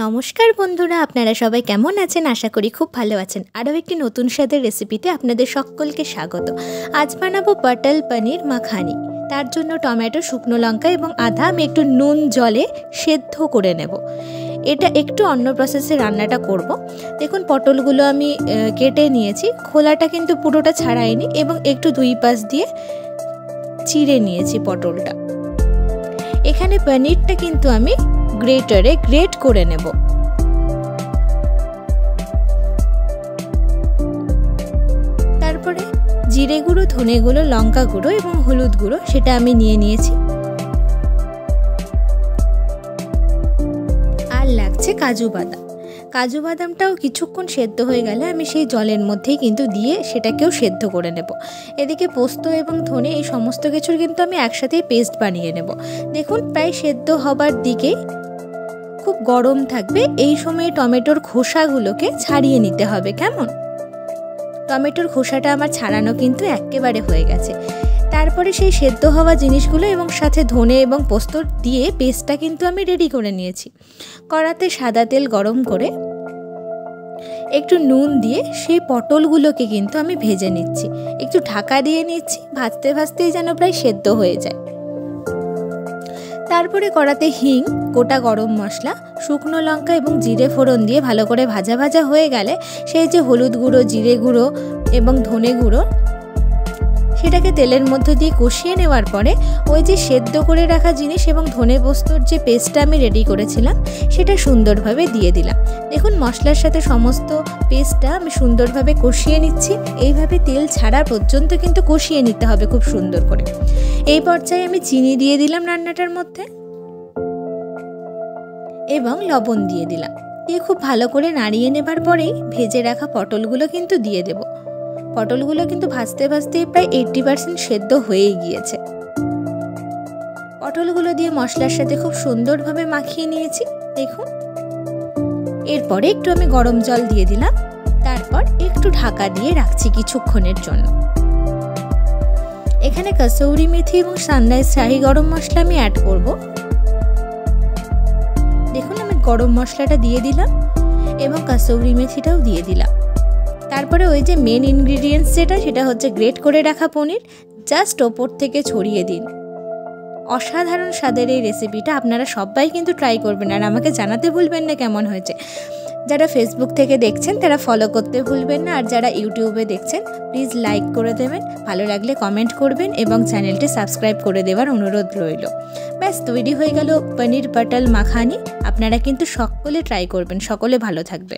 নমস্কার বন্ধুরা, আপনারা সবাই কেমন আছেন? আশা করি খুব ভালো আছেন। আরও একটি নতুন স্বাদের রেসিপিতে আপনাদের সকলকে স্বাগত। আজ বানাবো পটল পনির মাখানি। তার জন্য টমেটো, শুকনো লঙ্কা এবং আদা আমি একটু নুন জলে সেদ্ধ করে নেব। এটা একটু অন্য প্রসেসে রান্নাটা করব। দেখুন, পটলগুলো আমি কেটে নিয়েছি, খোলাটা কিন্তু পুরোটা ছাড়াইনি এবং একটু দুই পাশ দিয়ে চিড়ে নিয়েছি পটলটা। এখানে পনিরটা কিন্তু আমি গ্রেটারে গ্রেট করে নেব। তারপরে জিরে গুঁড়ো, ধনে গুঁড়ো, লঙ্কা গুঁড়ো এবং হলুদ গুঁড়ো সেটা আমি নিয়ে নিয়েছি। আর লাগছে কাজু বাদাম। কাজু বাদামটাও কিছুক্ষণ সেদ্ধ হয়ে গেলে আমি সেই জলের মধ্যেই কিন্তু দিয়ে সেটাকেও সেদ্ধ করে নেব। এদিকে পোস্ত এবং ধনে এই সমস্ত কিছুর কিন্তু আমি একসাথেই পেস্ট বানিয়ে নেব। দেখুন, প্রায় সেদ্ধ হবার দিকেই, খুব গরম থাকবে এই সময়ে টমেটোর খোসাগুলোকে ছাড়িয়ে নিতে হবে। কেমন? টমেটোর খোসাটা আমার ছাড়ানো কিন্তু একেবারে হয়ে গেছে। তারপরে সেই সেদ্ধ হওয়া জিনিসগুলো এবং সাথে ধনে এবং পোস্ত দিয়ে পেস্টটা কিন্তু আমি রেডি করে নিয়েছি। কড়াতে সাদা তেল গরম করে একটু নুন দিয়ে সেই পটলগুলোকে কিন্তু আমি ভেজে নিচ্ছি। একটু ঢাকা দিয়ে নিচ্ছি, ভাজতে ভাজতেই যেন প্রায় সেদ্ধ হয়ে যায়। তারপরে কড়াতে হিং, গোটা গরম মশলা, শুকনো লঙ্কা এবং জিরে ফোড়ন দিয়ে ভালো করে ভাজা ভাজা হয়ে গেলে সেই যে হলুদ গুঁড়ো, জিরে গুঁড়ো এবং ধনে গুঁড়ো সেটাকে তেলের মধ্যে দিয়ে কষিয়ে নেওয়ার পরে ওই যে সেদ্ধ করে রাখা জিনিস এবং ধনে পোস্তর যে পেস্টটা আমি রেডি করেছিলাম সেটা সুন্দরভাবে দিয়ে দিলাম। দেখুন, মশলার সাথে সমস্ত পেস্টটা আমি সুন্দরভাবে কষিয়ে নিচ্ছি। এইভাবে তেল ছাড়া পর্যন্ত কিন্তু কষিয়ে নিতে হবে খুব সুন্দর করে। এই পর্যায়ে আমি চিনি দিয়ে দিলাম রান্নাটার মধ্যে এবং লবণ দিয়ে দিলাম। দিয়ে খুব ভালো করে নাড়িয়ে নেবার পরেই ভেজে রাখা পটলগুলো কিন্তু দিয়ে দেব। পটলগুলো কিন্তু ভাজতে ভাজতে প্রায় 80% সেদ্ধ হয়েই গিয়েছে। পটলগুলো দিয়ে মশলার সাথে খুব সুন্দরভাবে মাখিয়ে নিয়েছি। দেখুন, এরপরে একটু আমি গরম জল দিয়ে দিলাম। তারপর একটু ঢাকা দিয়ে রাখছি কিছুক্ষণের জন্য। এখানে কসৌরি মেথি এবং সানরাইজ শাহি গরম মশলা আমি অ্যাড করব। দেখুন, আমি গরম মশলাটা দিয়ে দিলাম এবং কসৌরি মেথিটাও দিয়ে দিলাম। তারপরে ওই যে মেন ইনগ্রিডিয়েন্টস সেটা হচ্ছে গ্রেট করে রাখা পনির, জাস্ট ওপর থেকে ছড়িয়ে দিন। অসাধারণ স্বাদের এই রেসিপিটা আপনারা সবাই কিন্তু ট্রাই করবেন আর আমাকে জানাতে ভুলবেন না কেমন হয়েছে। যারা ফেসবুক থেকে দেখছেন তারা ফলো করতে ভুলবেন না, আর যারা ইউটিউবে দেখছেন প্লিজ লাইক করে দেবেন, ভালো লাগলে কমেন্ট করবেন এবং চ্যানেলটি সাবস্ক্রাইব করে দেওয়ার অনুরোধ রইল। ব্যাস, তৈরি হয়ে গেল পনির পটল মাখানি। আপনারা কিন্তু সকলে ট্রাই করবেন। সকলে ভালো থাকবেন।